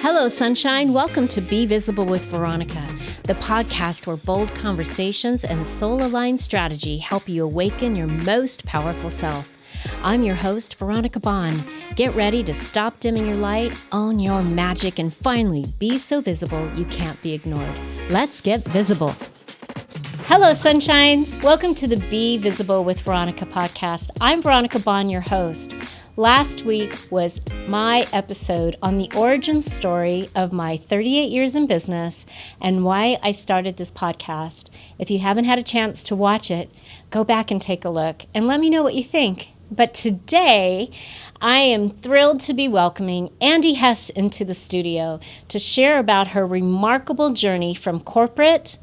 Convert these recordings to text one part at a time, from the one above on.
Hello, sunshine. Welcome to Be Visible with Veronica, the podcast where bold conversations and soul-aligned strategy help you awaken your most powerful self. I'm your host, Veronica Bond. Get ready to stop dimming your light, own your magic, and finally be so visible you can't be ignored. Let's get visible. Hello, sunshine. Welcome to the Be Visible with Veronica podcast. I'm Veronica Bond, your host. Last week was my episode on the origin story of my 38 years in business and why I started this podcast. If you haven't had a chance to watch it, go back and take a look and let me know what you think. But today, I am thrilled to be welcoming Andi Hess into the studio to share about her remarkable journey from corporate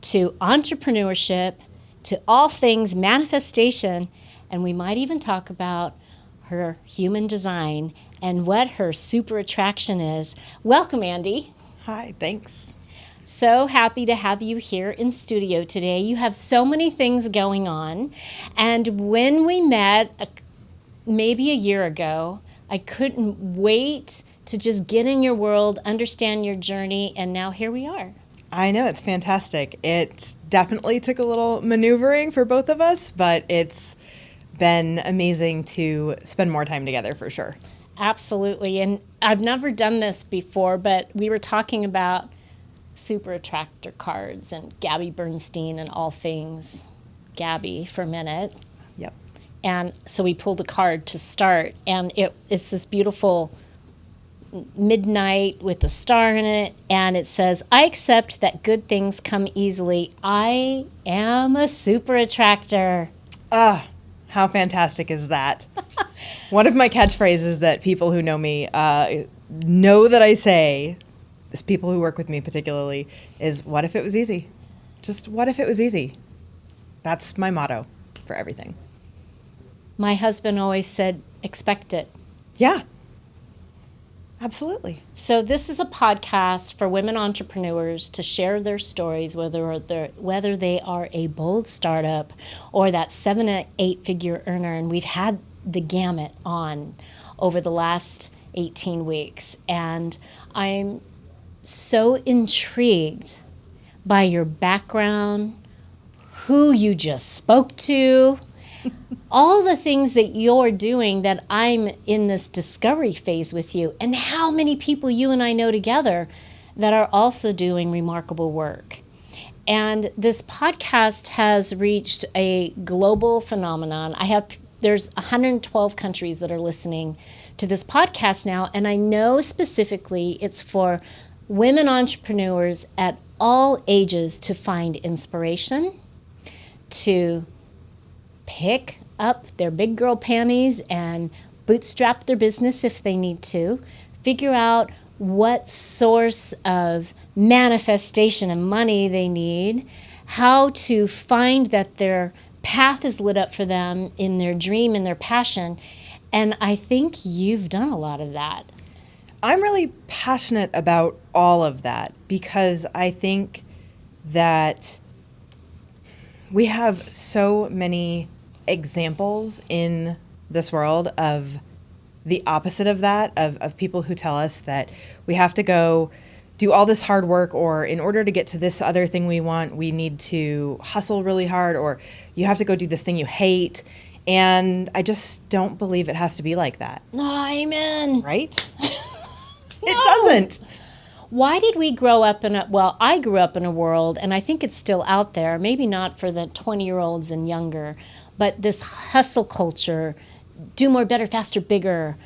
to entrepreneurship to all things manifestation, and we might even talk about her human design and what her super attraction is. Welcome, Andi. Hi, thanks. So happy to have you here in studio today. You have so many things going on. And when we met maybe a year ago, I couldn't wait to just get in your world, understand your journey, and now here we are. I know, it's fantastic. It definitely took a little maneuvering for both of us, but it's been amazing to spend more time together for sure. Absolutely. And I've never done this before, but we were talking about super attractor cards and Gabby Bernstein and all things Gabby for a minute. Yep. And so we pulled a card to start, and it's this beautiful midnight with a star in it, and it says, I accept that good things come easily. I am a super attractor. How fantastic is that? One of my catchphrases that people who know me know that I say, people who work with me particularly, is what if it was easy? Just what if it was easy? That's my motto for everything. My husband always said, expect it. Yeah. Absolutely. So this is a podcast for women entrepreneurs to share their stories, whether they are a bold startup or that 7 or 8 figure earner. And we've had the gamut on over the last 18 weeks. And I'm so intrigued by your background, who you just spoke to, all the things that you're doing that I'm in this discovery phase with you, and how many people you and I know together that are also doing remarkable work. And this podcast has reached a global phenomenon. There's 112 countries that are listening to this podcast now, and I know specifically it's for women entrepreneurs at all ages to find inspiration, to pick up their big girl panties and bootstrap their business if they need to, figure out what source of manifestation and money they need, how to find that their path is lit up for them in their dream and their passion. And I think you've done a lot of that. I'm really passionate about all of that because I think that we have so many examples in this world of the opposite of that, of people who tell us that we have to go do all this hard work, or in order to get to this other thing we want, we need to hustle really hard, or you have to go do this thing you hate. And I just don't believe it has to be like that. Amen. Right? No. It doesn't. Why did we grow up I grew up in a world, and I think it's still out there, maybe not for the 20-year-olds and younger, but this hustle culture, do more, better, faster, bigger,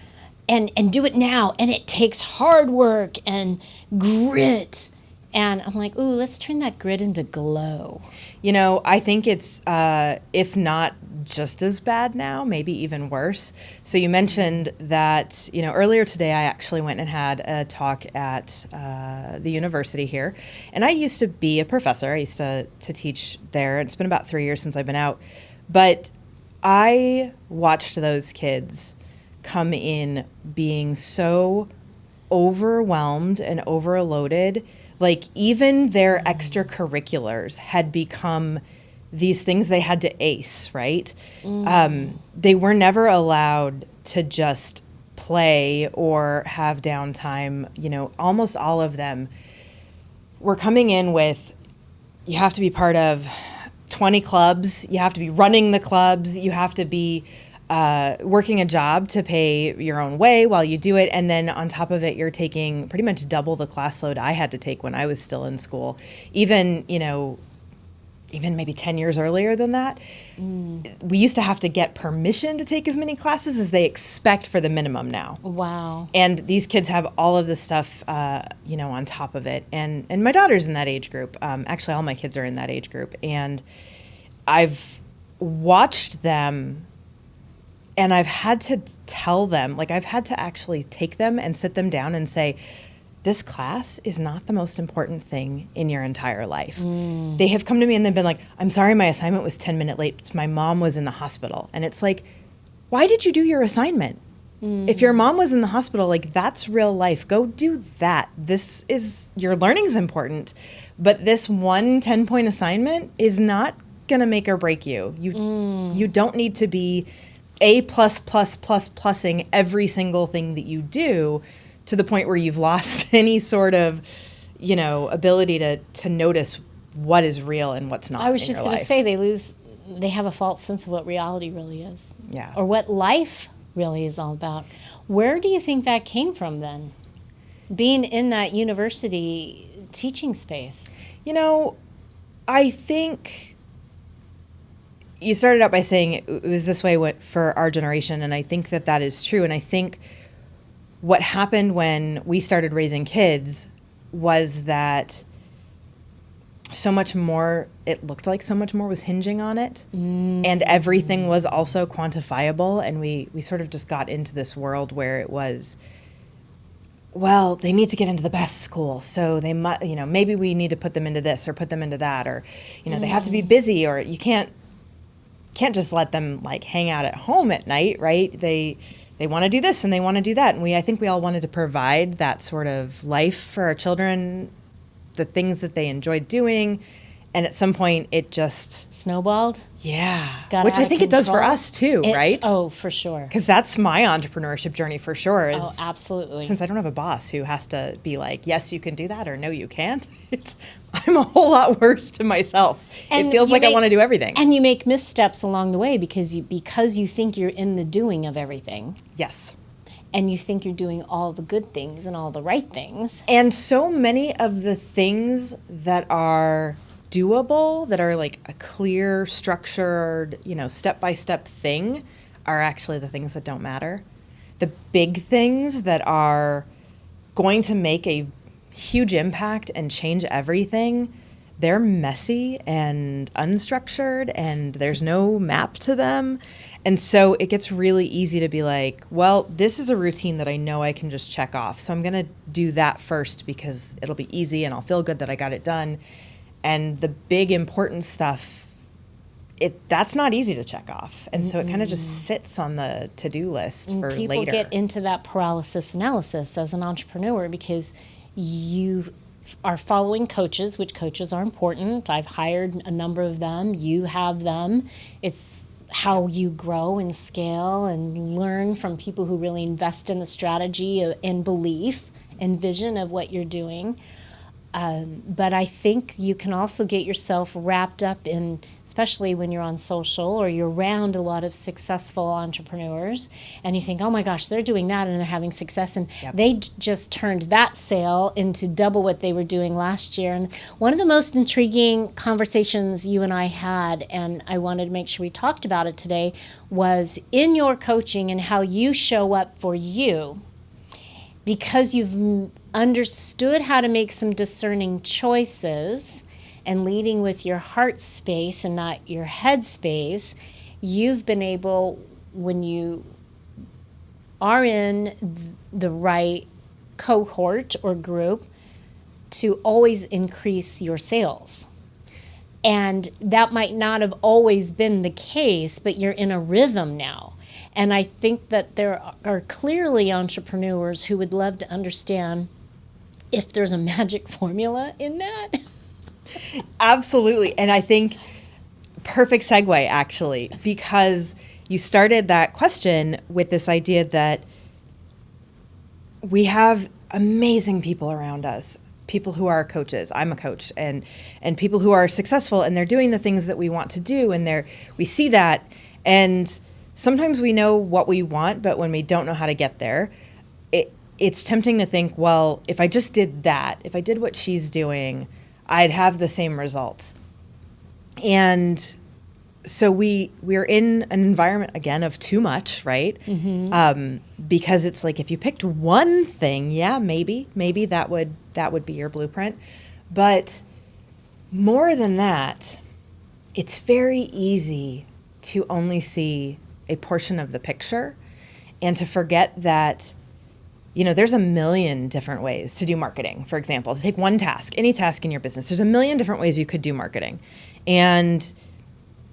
and do it now. And it takes hard work and grit. And I'm like, ooh, let's turn that grit into glow. You know, I think it's, if not just as bad now, maybe even worse. So you mentioned that, earlier today I actually went and had a talk at the university here. And I used to be a professor. I used to teach there. It's been about 3 years since I've been out. But I watched those kids come in being so overwhelmed and overloaded. Like, even their extracurriculars had become these things they had to ace, right? They were never allowed to just play or have downtime, almost all of them were coming in with, you have to be part of 20 clubs, you have to be running the clubs, you have to be working a job to pay your own way while you do it. And then on top of it, you're taking pretty much double the class load I had to take when I was still in school. Even maybe 10 years earlier than that, we used to have to get permission to take as many classes as they expect for the minimum now. Wow. And these kids have all of this stuff, on top of it. And my daughter's in that age group. Actually, all my kids are in that age group. And I've watched them, and I've had to tell them, I've had to actually take them and sit them down and say, this class is not the most important thing in your entire life. They have come to me and they've been like, I'm sorry, my assignment was 10 minutes late. My mom was in the hospital. And it's like, why did you do your assignment? If your mom was in the hospital, that's real life. Go do that. Your learning's important, but this one 10-point assignment is not going to make or break you. You don't need to be A++++ing every single thing that you do to the point where you've lost any sort of, ability to notice what is real and what's not. I was just going to say they have a false sense of what reality really is. Yeah. Or what life really is all about. Where do you think that came from then? Being in that university teaching space. I think you started out by saying it was this way for our generation, and I think that is true. And I think what happened when we started raising kids was that it looked like so much more was hinging on it. And everything was also quantifiable. And we sort of just got into this world where it was, well, they need to get into the best school. So they might, maybe we need to put them into this or put them into that, or, they have to be busy, or you can't just let them hang out at home at night, right? They want to do this and they want to do that. And I think we all wanted to provide that sort of life for our children, the things that they enjoyed doing. And at some point it just snowballed. Yeah. Got Which out I of think it does for control. us too, right? Oh, for sure. Because that's my entrepreneurship journey for sure. Oh, absolutely. Since I don't have a boss who has to be like, yes, you can do that, or no, you can't. I'm a whole lot worse to myself. And it feels like I want to do everything. And you make missteps along the way because you think you're in the doing of everything. Yes. And you think you're doing all the good things and all the right things. And so many of the things that are doable, that are a clear, structured, step-by-step thing, are actually the things that don't matter. The big things that are going to make a huge impact and change everything, they're messy and unstructured, and there's no map to them. And so it gets really easy to be like, well, this is a routine that I know I can just check off. So I'm going to do that first because it'll be easy and I'll feel good that I got it done. And the big important stuff, that's not easy to check off. And so it kind of just sits on the to-do list for people later. Get into that paralysis analysis as an entrepreneur because you are following coaches, which coaches are important. I've hired a number of them. You have them. It's how you grow and scale and learn from people who really invest in the strategy and belief and vision of what you're doing. But I think you can also get yourself wrapped up in, especially when you're on social or you're around a lot of successful entrepreneurs, and you think, oh my gosh, they're doing that and they're having success, and they just turned that sale into double what they were doing last year. And one of the most intriguing conversations you and I had, and I wanted to make sure we talked about it today, was in your coaching and how you show up for you. Because you've understood how to make some discerning choices and leading with your heart space and not your head space, you've been able, when you are in the right cohort or group, to always increase your sales. And that might not have always been the case, but you're in a rhythm now. And I think that there are clearly entrepreneurs who would love to understand if there's a magic formula in that. Absolutely. And I think perfect segue, actually, because you started that question with this idea that we have amazing people around us, people who are coaches. I'm a coach, and people who are successful, and they're doing the things that we want to do, and we see that, and sometimes we know what we want, but when we don't know how to get there, it's tempting to think, well, if I just did that, if I did what she's doing, I'd have the same results. And so we're in an environment, again, of too much, right? Because it's like, if you picked one thing, yeah, maybe that would be your blueprint. But more than that, it's very easy to only see a portion of the picture and to forget that, there's a million different ways to do marketing. For example, to take one task, any task in your business, there's a million different ways you could do marketing. And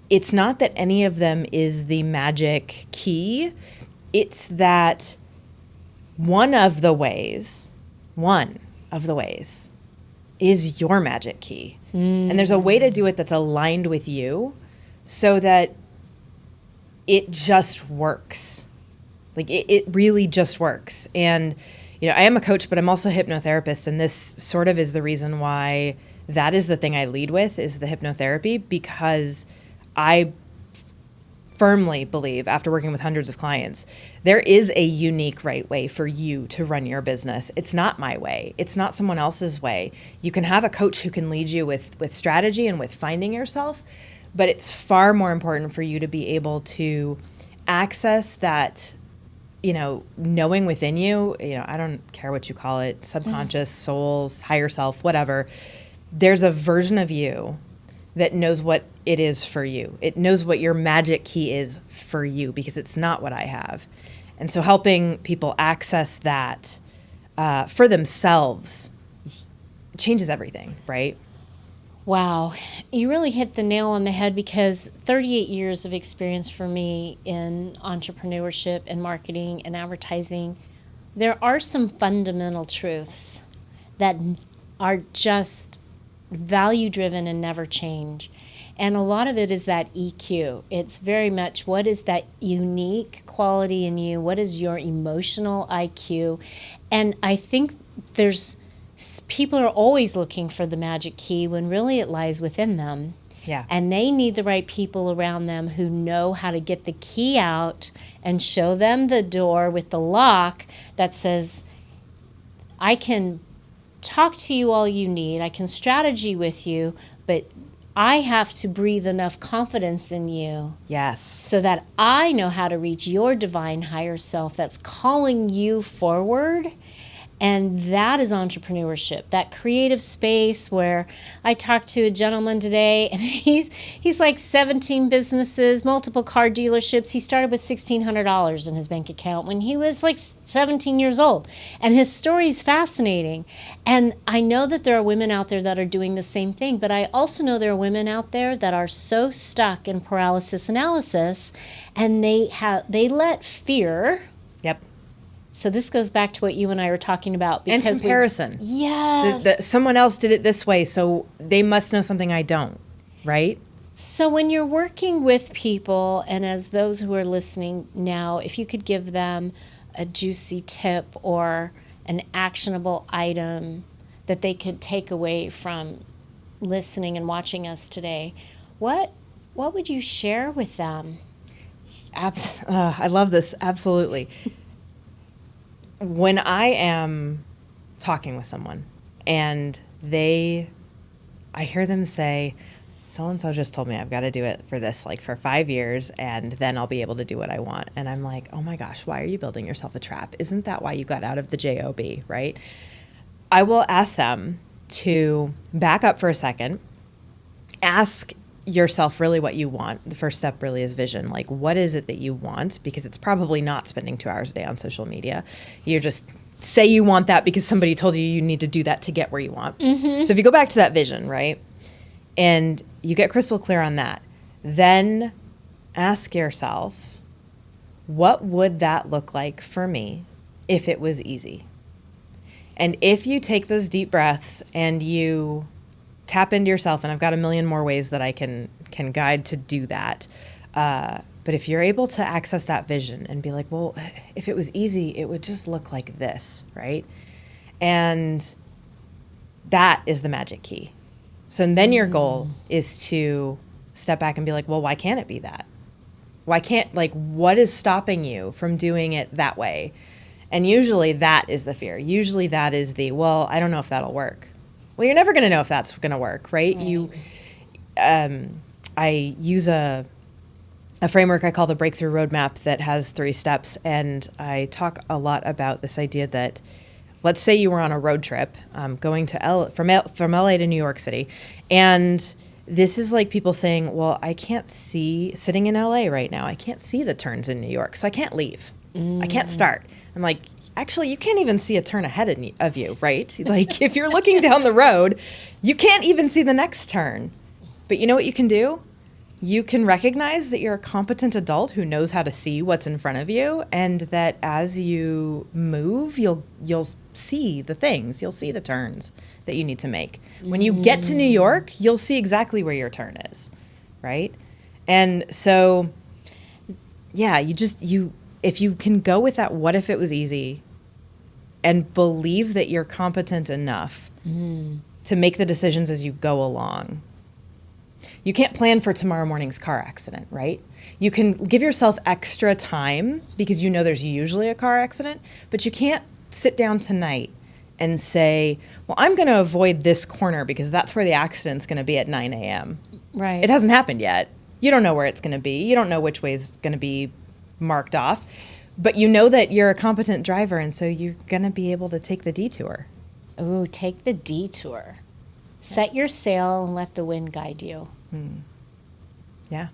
it's not that any of them is the magic key. It's that one of the ways is your magic key. And there's a way to do it that's aligned with you so that it just works. Like it really just works. And, I am a coach, but I'm also a hypnotherapist. And this sort of is the reason why that is the thing I lead with, is the hypnotherapy, because I firmly believe, after working with hundreds of clients, there is a unique right way for you to run your business. It's not my way. It's not someone else's way. You can have a coach who can lead you with strategy and with finding yourself, but it's far more important for you to be able to access that, knowing within you, I don't care what you call it, subconscious, souls, higher self, whatever. There's a version of you that knows what it is for you. It knows what your magic key is for you, because it's not what I have. And so helping people access that for themselves changes everything, right? Wow. You really hit the nail on the head, because 38 years of experience for me in entrepreneurship and marketing and advertising, there are some fundamental truths that are just value-driven and never change. And a lot of it is that EQ. It's very much, what is that unique quality in you? What is your emotional IQ? And I think people are always looking for the magic key when really it lies within them. Yeah. And they need the right people around them who know how to get the key out and show them the door with the lock that says, I can talk to you all you need, I can strategy with you, but I have to breathe enough confidence in you. Yes. So that I know how to reach your divine higher self that's calling you forward. And that is entrepreneurship, that creative space where I talked to a gentleman today, and he's like 17 businesses, multiple car dealerships. He started with $1,600 in his bank account when he was like 17 years old. And his story is fascinating. And I know that there are women out there that are doing the same thing, but I also know there are women out there that are so stuck in paralysis analysis, and they let fear... Yep. So this goes back to what you and I were talking about. Because and comparison. Yes. Someone else did it this way, so they must know something I don't, right? So when you're working with people, and as those who are listening now, if you could give them a juicy tip or an actionable item that they could take away from listening and watching us today, what would you share with them? I love this. Absolutely. When I am talking with someone and I hear them say, so-and-so just told me I've got to do it for this, like for 5 years, and then I'll be able to do what I want. And I'm like, oh my gosh, why are you building yourself a trap? Isn't that why you got out of the job, right? I will ask them to back up for a second, ask yourself really what you want. The first step really is vision. Like, what is it that you want? Because it's probably not spending 2 hours a day on social media. You just say you want that because somebody told you you need to do that to get where you want. Mm-hmm. So if you go back to that vision, right, and you get crystal clear on that, then ask yourself, what would that look like for me if it was easy? And if you take those deep breaths and you tap into yourself, and I've got a million more ways that I can guide to do that. But But if you're able to access that vision and be like, well, if it was easy, it would just look like this, right? And that is the magic key. So then your goal is to step back and be like, well, why can't it be that? Why can't, like, what is stopping you from doing it that way? And usually that is the fear. Usually that is the, well, I don't know if that'll work. Well, you're never going to know if that's going to work, right? I use a framework I call the Breakthrough Roadmap that has 3 steps. And I talk a lot about this idea that, let's say you were on a road trip going to from LA to New York City. And this is like people saying, well, I can't see, sitting in LA right now, I can't see the turns in New York, so I can't leave. I can't start. I'm like, actually, you can't even see a turn ahead of you, right? Like, if you're looking down the road, you can't even see the next turn. But you know what you can do? You can recognize that you're a competent adult who knows how to see what's in front of you, and that as you move, you'll see the things, you'll see the turns that you need to make. When you get to New York, you'll see exactly where your turn is, right? And so, yeah, if you can go with that, what if it was easy, and believe that you're competent enough to make the decisions as you go along. You can't plan for tomorrow morning's car accident, right? You can give yourself extra time because you know there's usually a car accident, but you can't sit down tonight and say, well, I'm going to avoid this corner because that's where the accident's going to be at 9 a.m. Right. It hasn't happened yet. You don't know where it's going to be. You don't know which way it's going to be marked off, but you know that you're a competent driver, and so you're going to be able to take the detour. Ooh, take the detour. Set your sail and let the wind guide you. Yeah.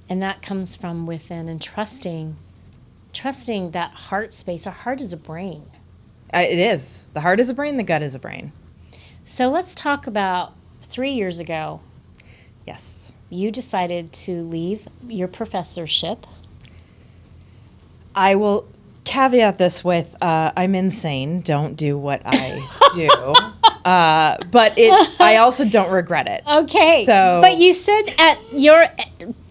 And that comes from within, and trusting that heart space. Our heart is a brain. It is. The heart is a brain, the gut is a brain. So let's talk about 3 years ago. Yes. You decided to leave your professorship. I will caveat this with, I'm insane. Don't do what I do. But I also don't regret it. Okay. So, but you said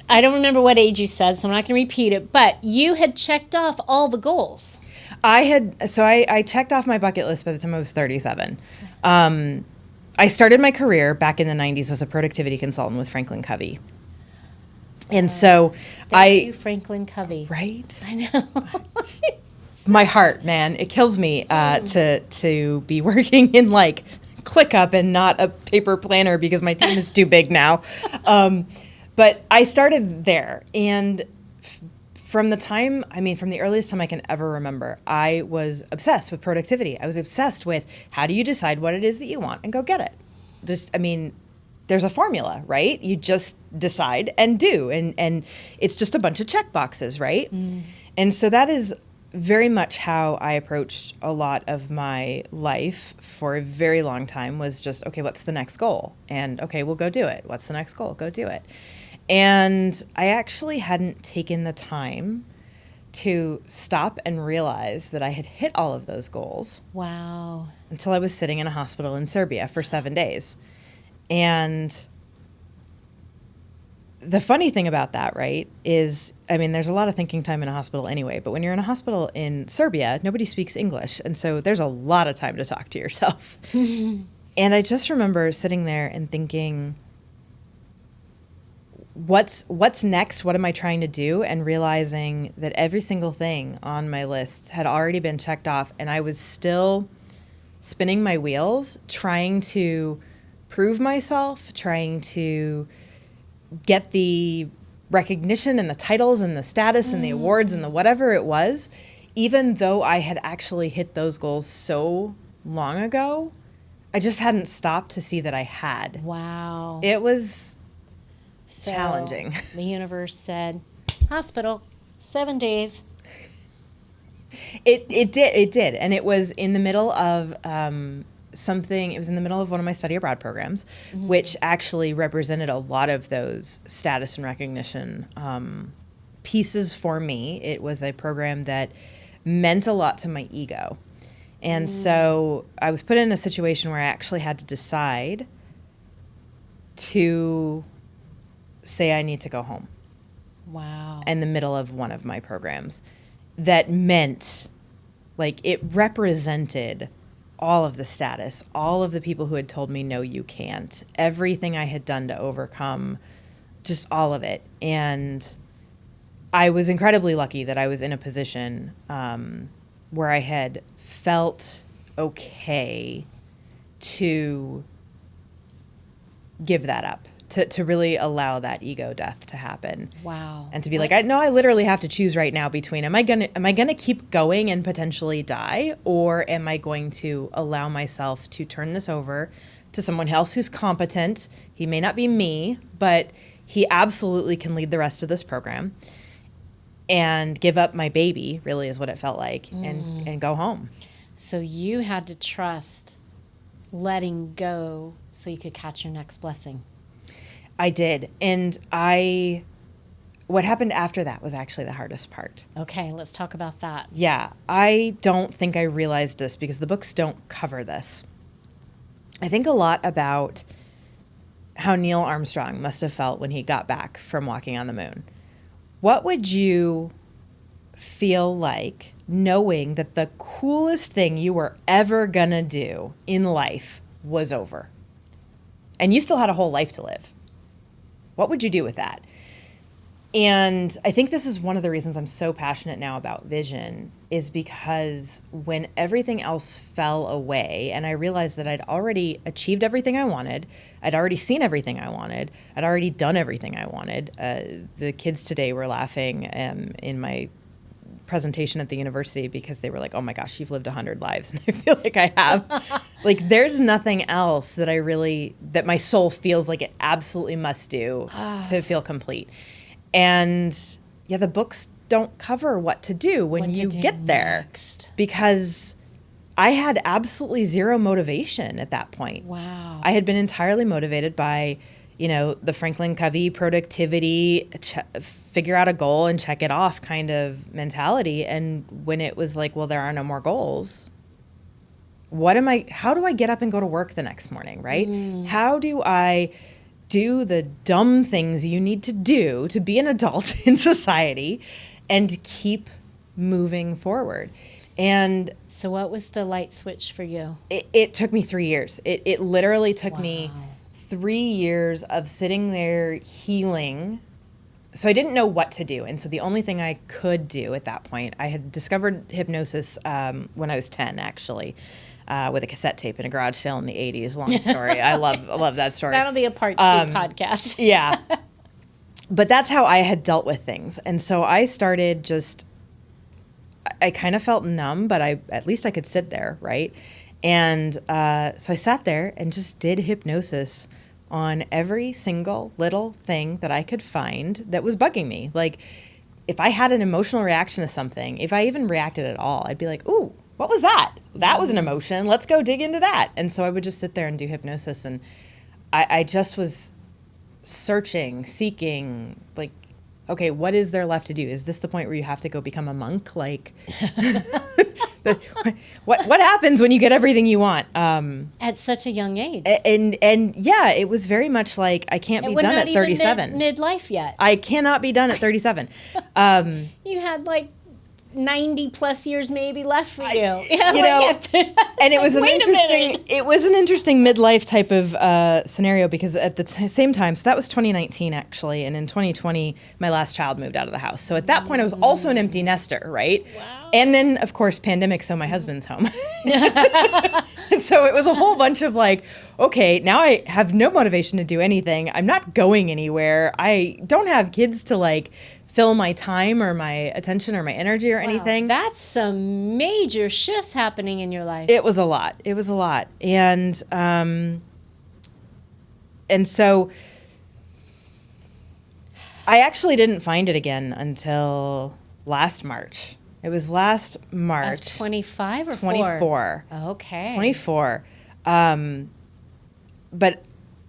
I don't remember what age you said, so I'm not going to repeat it, but you had checked off all the goals. I checked off my bucket list by the time I was 37. I started my career back in the 90s as a productivity consultant with Franklin Covey. And so Thank you, Franklin Covey. Right? I know. My heart, man, it kills me to be working in like ClickUp and not a paper planner because my team is too big now. But I started there, and from the earliest time I can ever remember, I was obsessed with productivity. I was obsessed with, how do you decide what it is that you want and go get it? There's a formula, right? You just decide and do, and it's just a bunch of check boxes, right? And so that is very much how I approached a lot of my life for a very long time, was just, okay, what's the next goal? And okay, we'll go do it. What's the next goal? Go do it. And I actually hadn't taken the time to stop and realize that I had hit all of those goals. Wow. Until I was sitting in a hospital in Serbia for 7 days. And the funny thing about that, right, is, there's a lot of thinking time in a hospital anyway, but when you're in a hospital in Serbia, nobody speaks English. And so there's a lot of time to talk to yourself. And I just remember sitting there and thinking, what's next? What am I trying to do? And realizing that every single thing on my list had already been checked off, and I was still spinning my wheels, trying to prove myself, trying to get the recognition and the titles and the status and the awards and the whatever it was, even though I had actually hit those goals so long ago. I just hadn't stopped to see that I had. Wow. It was challenging. The universe said, hospital, 7 days. It did. And it was in the middle of it was in the middle of one of my study abroad programs, which actually represented a lot of those status and recognition pieces for me. It was a program that meant a lot to my ego. And so I was put in a situation where I actually had to decide to say I need to go home. Wow. in the middle of one of my programs. That meant, like, it represented all of the status, all of the people who had told me, no, you can't, everything I had done to overcome, just all of it. And I was incredibly lucky that I was in a position where I had felt okay to give that up, to really allow that ego death to happen. Wow. And to be like, I literally have to choose right now between am I gonna keep going and potentially die, or am I going to allow myself to turn this over to someone else who's competent? He may not be me, but he absolutely can lead the rest of this program, and give up my baby, really is what it felt like, and go home. So you had to trust letting go so you could catch your next blessing. I did. And what happened after that was actually the hardest part. Okay, let's talk about that. Yeah, I don't think I realized this because the books don't cover this. I think a lot about how Neil Armstrong must have felt when he got back from walking on the moon. What would you feel like knowing that the coolest thing you were ever gonna do in life was over? And you still had a whole life to live. What would you do with that? And I think this is one of the reasons I'm so passionate now about vision, is because when everything else fell away and I realized that I'd already achieved everything I wanted, I'd already seen everything I wanted, I'd already done everything I wanted. The kids today were laughing in my presentation at the university because they were like, oh my gosh, you've lived 100 lives. And I feel like I have. Like, there's nothing else that my soul feels like it absolutely must do to feel complete. And yeah, the books don't cover what to do when you get there. Next. Because I had absolutely zero motivation at that point. Wow. I had been entirely motivated by, the Franklin Covey productivity, figure out a goal and check it off kind of mentality. And when it was like, well, there are no more goals, how do I get up and go to work the next morning, right? How do I do the dumb things you need to do to be an adult in society and keep moving forward? And so what was the light switch for you? It took me 3 years. It literally took me 3 years of sitting there healing. So I didn't know what to do. And so the only thing I could do at that point, I had discovered hypnosis when I was 10, actually. With a cassette tape in a garage sale in the 80s. Long story. I love that story. That'll be a part 2 podcast. Yeah. But that's how I had dealt with things. And so I started I kind of felt numb, but at least I could sit there, right? And so I sat there and just did hypnosis on every single little thing that I could find that was bugging me. Like, if I had an emotional reaction to something, if I even reacted at all, I'd be like, ooh, what was that? That was an emotion. Let's go dig into that. And so I would just sit there and do hypnosis. And I just was seeking, like, okay, what is there left to do? Is this the point where you have to go become a monk? Like, what happens when you get everything you want? At such a young age. And yeah, it was very much like, I can't be done at 37. Midlife yet. I cannot be done at 37. You had like 90 plus years maybe left for you. And it was an interesting midlife type of scenario, because at the same time, so that was 2019 actually, and in 2020 my last child moved out of the house. So at that point I was also an empty nester, right? Wow. And then of course pandemic, so my husband's home. And so it was a whole bunch of like, okay, now I have no motivation to do anything. I'm not going anywhere. I don't have kids to like fill my time or my attention or my energy or anything. That's some major shifts happening in your life. It was a lot. And so I actually didn't find it again until last March. It was last March. Of 25 or 24. Okay. 24. But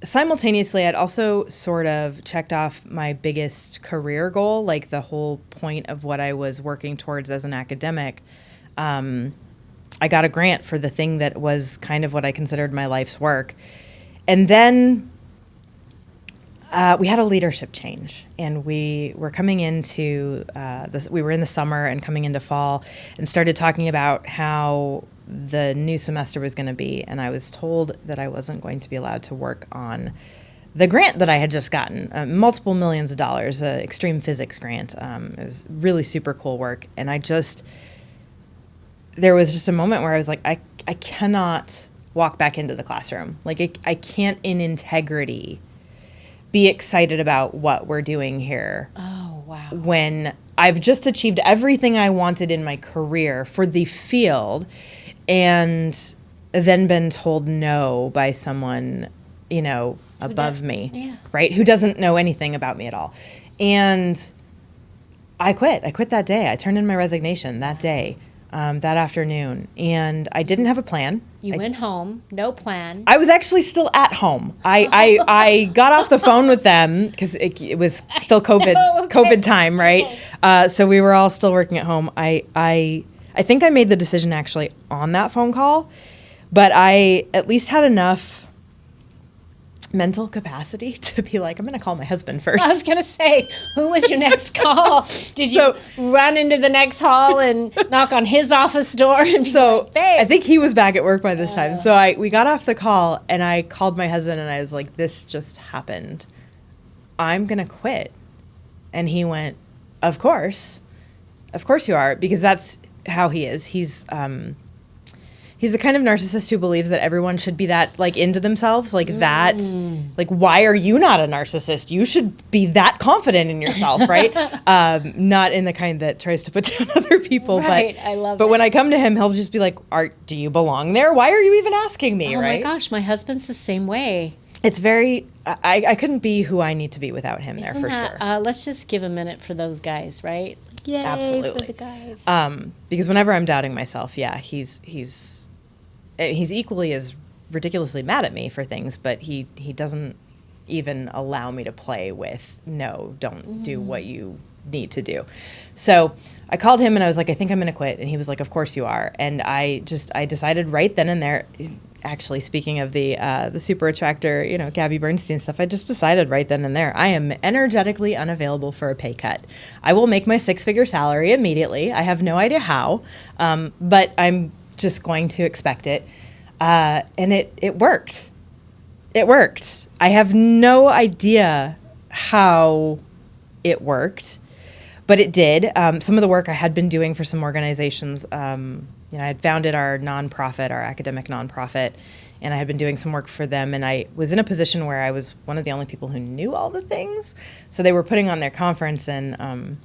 simultaneously, I'd also sort of checked off my biggest career goal, like the whole point of what I was working towards as an academic. I got a grant for the thing that was kind of what I considered my life's work. And then We had a leadership change, and we were coming into we were in the summer and coming into fall, and started talking about how the new semester was going to be. And I was told that I wasn't going to be allowed to work on the grant that I had just gotten, multiple millions of dollars, extreme physics grant. It was really super cool work, and there was just a moment where I was like, I cannot walk back into the classroom. Like I can't in integrity be excited about what we're doing here. Oh, wow. When I've just achieved everything I wanted in my career for the field, and then been told no by someone, above me, right? Who doesn't know anything about me at all. And I quit. I quit that day. I turned in my resignation that day, that afternoon. And I didn't have a plan. You went home, no plan. I was actually still at home. I got off the phone with them because it was still COVID time, right? Okay. So we were all still working at home. I think I made the decision actually on that phone call, but I at least had enough mental capacity to be like, I'm going to call my husband first. I was going to say, who was your next call? Did you run into the next hall and knock on his office door and be like, babe? I think he was back at work by this time. So we got off the call, and I called my husband, and I was like, this just happened. I'm going to quit. And he went, of course you are, because that's how he is. He's the kind of narcissist who believes that everyone should be that into themselves, that. Why are you not a narcissist? You should be that confident in yourself, right? Not in the kind that tries to put down other people. Right, I love But it. when I come to him, he'll just be like, do you belong there? Why are you even asking me, right? Oh my gosh, my husband's the same way. It's very, I couldn't be who I need to be without him. Isn't there for that, sure. Let's just give a minute for those guys, right? Yay Absolutely. for the guys. Because whenever I'm doubting myself, he's equally as ridiculously mad at me for things, but he doesn't even allow me to play with, no, don't do what you need to do. So I called him and I was like, I think I'm going to quit. And he was like, of course you are. And I decided right then and there, actually, speaking of the super attractor, Gabby Bernstein stuff, I just decided right then and there, I am energetically unavailable for a pay cut. I will make my six-figure salary immediately. I have no idea how, but I'm just going to expect it. And it worked. It worked. I have no idea how it worked, but it did. Some of the work I had been doing for some organizations, I had founded our nonprofit, our academic nonprofit, and I had been doing some work for them. And I was in a position where I was one of the only people who knew all the things. So they were putting on their conference and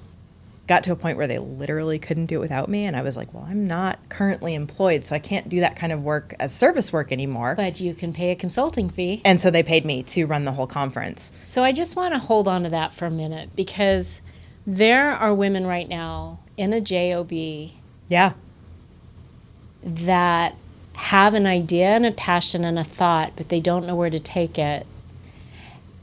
got to a point where they literally couldn't do it without me. And I was like, well, I'm not currently employed, so I can't do that kind of work as service work anymore. But you can pay a consulting fee. And so they paid me to run the whole conference. So I just want to hold on to that for a minute, because there are women right now in a JOB that have an idea and a passion and a thought, but they don't know where to take it.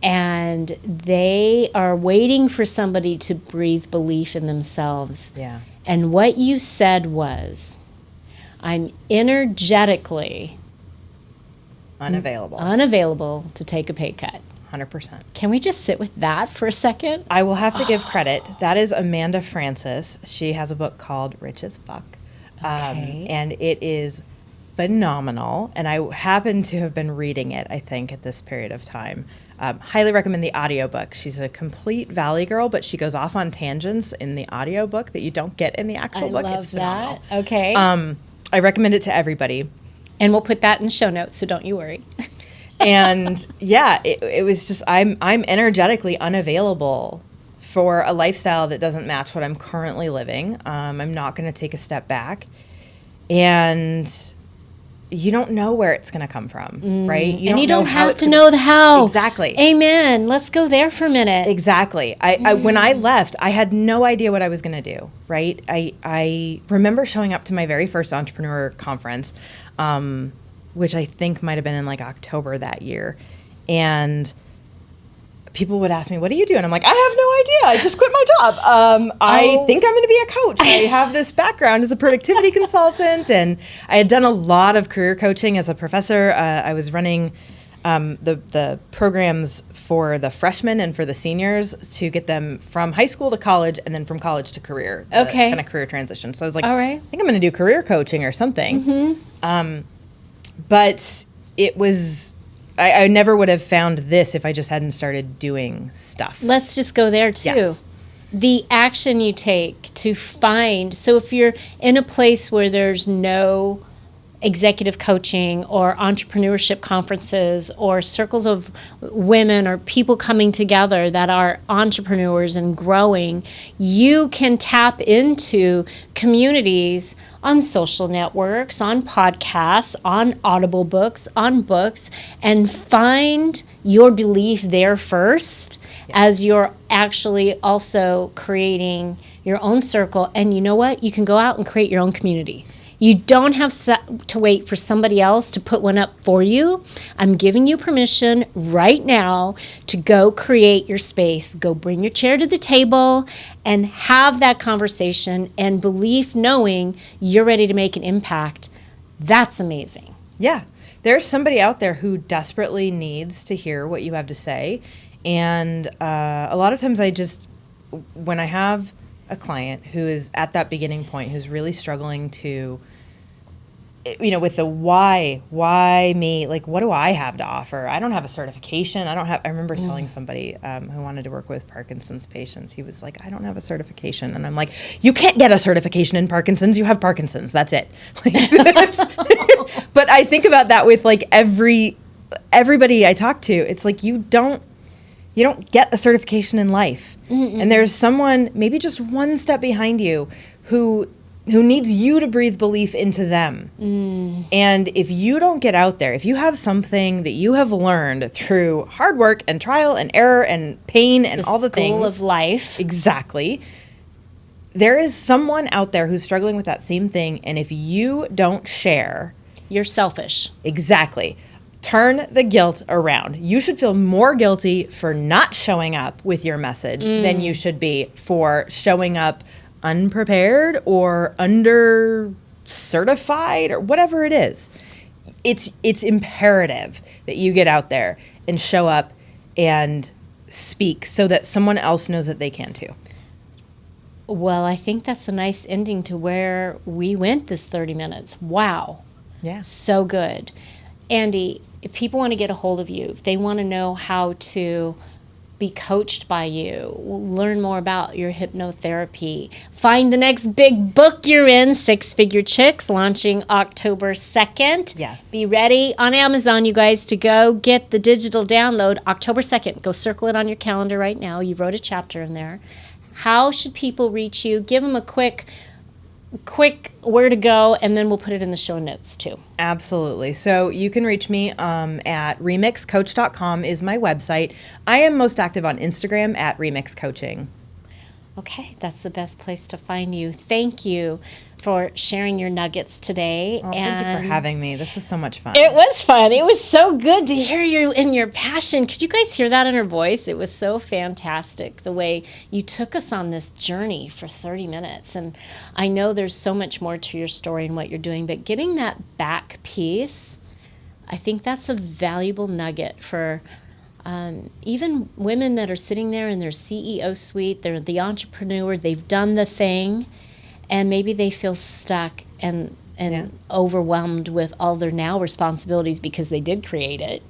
And they are waiting for somebody to breathe belief in themselves. Yeah. And what you said was, I'm energetically unavailable to take a pay cut. 100%. Can we just sit with that for a second? I will have to give credit. That is Amanda Francis. She has a book called Rich as Fuck. Okay. And it is phenomenal. And I happen to have been reading it, I think, at this period of time. Highly recommend the audiobook. She's a complete Valley girl, but she goes off on tangents in the audiobook that you don't get in the actual book. I love it's phenomenal. that. Okay. I recommend it to everybody. And we'll put that in the show notes, so don't you worry. And yeah, it was just, I'm energetically unavailable for a lifestyle that doesn't match what I'm currently living. I'm not going to take a step back. And you don't know where it's going to come from, right? You don't have to know the how. Exactly. Amen. Let's go there for a minute. Exactly. I when I left, I had no idea what I was going to do, right? I remember showing up to my very first entrepreneur conference, which I think might have been in October that year. And people would ask me, what do you do? And I'm like, I have no idea. I just quit my job. I think I'm going to be a coach. I have this background as a productivity consultant, and I had done a lot of career coaching as a professor. I was running the programs for the freshmen and for the seniors to get them from high school to college and then from college to career. Okay. Kind of career transition. So I was like, All right. I think I'm going to do career coaching or something. But it was, I never would have found this if I just hadn't started doing stuff. Let's just go there too. Yes. The action you take to find, so if you're in a place where there's no executive coaching or entrepreneurship conferences or circles of women or people coming together that are entrepreneurs and growing, you can tap into communities on social networks, on podcasts, on Audible books, on books, and find your belief there first as you're actually also creating your own circle. And you know what? You can go out and create your own community. You don't have to wait for somebody else to put one up for you. I'm giving you permission right now to go create your space. Go bring your chair to the table and have that conversation and belief, knowing you're ready to make an impact. That's amazing. Yeah. There's somebody out there who desperately needs to hear what you have to say. And a lot of times when I have a client who is at that beginning point, who's really struggling to, with the why me, like, what do I have to offer? I don't have a certification. I remember telling somebody who wanted to work with Parkinson's patients, he was like, I don't have a certification. And I'm like, you can't get a certification in Parkinson's. You have Parkinson's. That's it. But I think about that with like everybody I talk to. It's like, you don't get a certification in life. Mm-mm. And there's someone maybe just one step behind you who needs you to breathe belief into them. And if you don't get out there, if you have something that you have learned through hard work and trial and error and pain and all the things. The school of life. Exactly. There is someone out there who's struggling with that same thing. And if you don't share. You're selfish. Exactly. Turn the guilt around. You should feel more guilty for not showing up with your message than you should be for showing up unprepared or under certified or whatever it is. It's imperative that you get out there and show up and speak so that someone else knows that they can too. Well, I think that's a nice ending to where we went this 30 minutes. Wow. Yeah. So good. Andi, if people want to get a hold of you, if they want to know how to be coached by you, learn more about your hypnotherapy, find the next big book you're in, Six Figure Chicks, launching October 2nd. Yes. Be ready on Amazon, you guys, to go get the digital download October 2nd. Go circle it on your calendar right now. You wrote a chapter in there. How should people reach you? Give them a quick where to go, and then we'll put it in the show notes too. Absolutely. So you can reach me at remixcoach.com is my website. I am most active on Instagram at remixcoaching. Okay, that's the best place to find you. Thank you for sharing your nuggets today. Oh, thank you for having me. This was so much fun. It was fun. It was so good to hear you in your passion. Could you guys hear that in her voice? It was so fantastic the way you took us on this journey for 30 minutes. And I know there's so much more to your story and what you're doing, but getting that back piece, I think that's a valuable nugget for even women that are sitting there in their CEO suite. They're the entrepreneur. They've done the thing. And maybe they feel stuck and overwhelmed with all their now responsibilities because they did create it.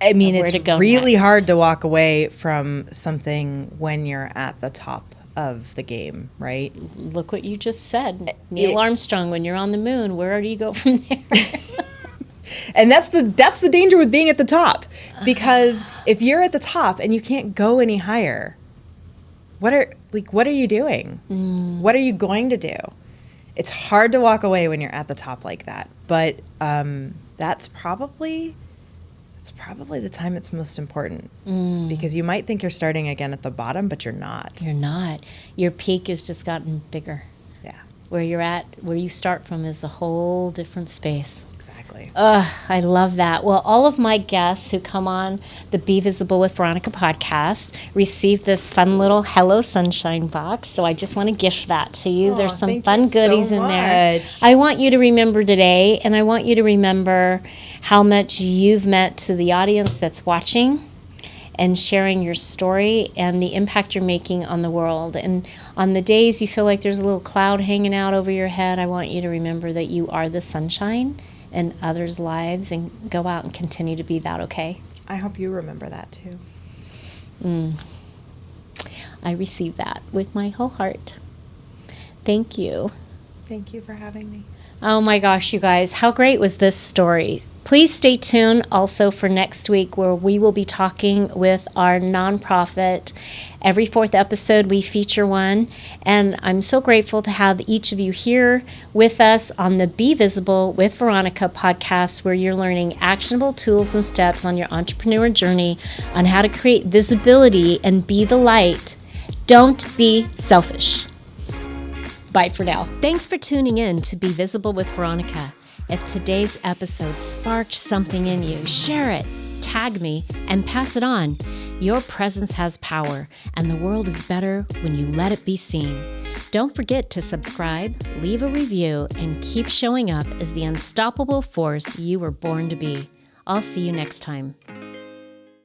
I mean, it's really hard to walk away from something when you're at the top of the game, right? Look what you just said. Neil Armstrong, when you're on the moon, where do you go from there? And that's the danger with being at the top. Because if you're at the top and you can't go any higher, what are you doing? What are you going to do? It's hard to walk away when you're at the top like that. But that's probably the time it's most important. Because you might think you're starting again at the bottom, but you're not. You're not. Your peak has just gotten bigger. Yeah. Where you're at, where you start from is a whole different space. Exactly. Absolutely. I love that. Well, all of my guests who come on the Be Visible with Veronica podcast receive this fun little Hello Sunshine box. So I just want to gift that to you. There's some thank fun you goodies so in there. much. I want you to remember today, and I want you to remember how much you've meant to the audience that's watching and sharing your story and the impact you're making on the world. And on the days you feel like there's a little cloud hanging out over your head, I want you to remember that you are the sunshine in others' lives, and go out and continue to be that, okay? I hope you remember that too. I receive that with my whole heart. Thank you. Thank you for having me. Oh my gosh, you guys, how great was this story? Please stay tuned also for next week, where we will be talking with our nonprofit. Every fourth episode, we feature one. And I'm so grateful to have each of you here with us on the Be Visible with Veronica podcast, where you're learning actionable tools and steps on your entrepreneur journey on how to create visibility and be the light. Don't be selfish. Bye for now. Thanks for tuning in to Be Visible with Veronica. If today's episode sparked something in you, share it, tag me, and pass it on. Your presence has power, and the world is better when you let it be seen. Don't forget to subscribe, leave a review, and keep showing up as the unstoppable force you were born to be. I'll see you next time.